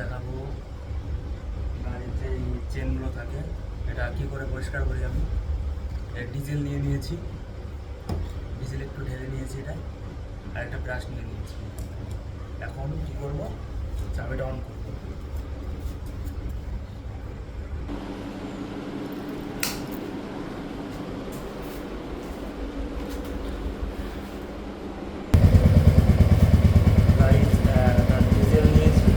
দেখাবো গাড়ির যে চেনগুলো থাকে এটা কী করে পরিষ্কার করি আমি। ডিজেল নিয়ে নিয়েছি, ডিজেল একটু ঢেলে নিয়েছি এটা, আর একটা ব্রাশ নিয়ে নিয়েছি। এখন কী করবো, চাবিটা অন করবো। ডিজেল নিয়েছি,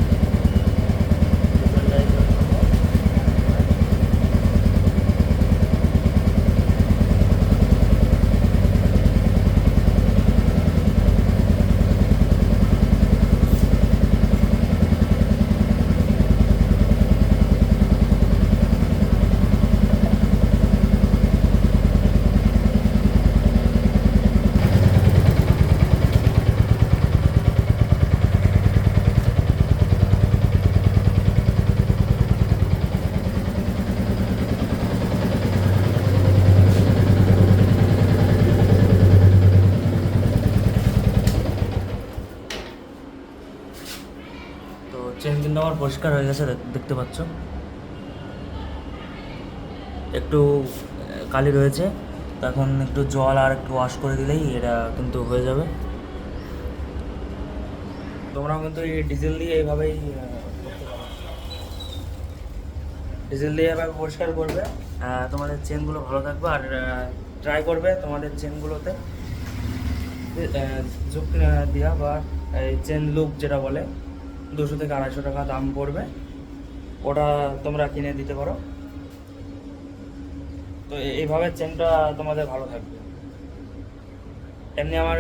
তো চেন কিন্তু আমার পরিষ্কার হয়ে গেছে, দেখতে পাচ্ছ। একটু কালি রয়েছে, তো এখন একটু জল আর একটু ওয়াশ করে দিলেই এটা কিন্তু হয়ে যাবে। তোমরাও কিন্তু এই ডিজেল দিয়ে এইভাবেই ডিজেল দিয়ে এভাবে পরিষ্কার করবে, তোমাদের চেনগুলো ভালো থাকবে। আর ট্রাই করবে তোমাদের চেনগুলোতে জুক দেওয়া, বা এই চেন লুক যেটা বলে 200 থেকে 250 টাকা দাম পড়বে, ওটা তোমরা কিনে দিতে পারো। তো এইভাবে চেনটা তোমাদের ভালো থাকবে। এমনি আমার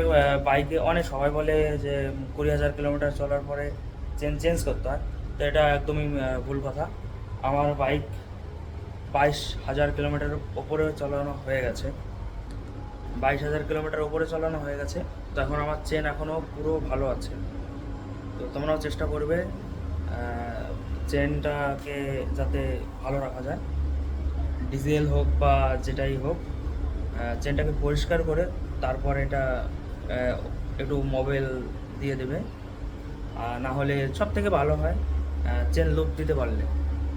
বাইকে অনেক সবাই বলে যে 20,000 কিলোমিটার চলার পরে চেন চেঞ্জ করতে হয়, তো এটা একদমই ভুল কথা। আমার বাইক 22,000 কিলোমিটার ওপরে চালানো হয়ে গেছে, 22,000 কিলোমিটার ওপরে চালানো হয়ে গেছে। তো এখন আমার চেন এখনও পুরো ভালো আছে। তো তোমরাও চেষ্টা করবে চেনটাকে যাতে ভালো রাখা যায়, ডিজেল হোক বা যেটাই হোক, চেনটাকে পরিষ্কার করে তারপর এটা একটু মোবিল দিয়ে দেবে। না হলে সব থেকে ভালো হয় চেন লুপ দিতে পারলে।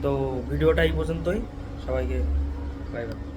তো ভিডিওটা এই পর্যন্তই, সবাইকে বাই বাই।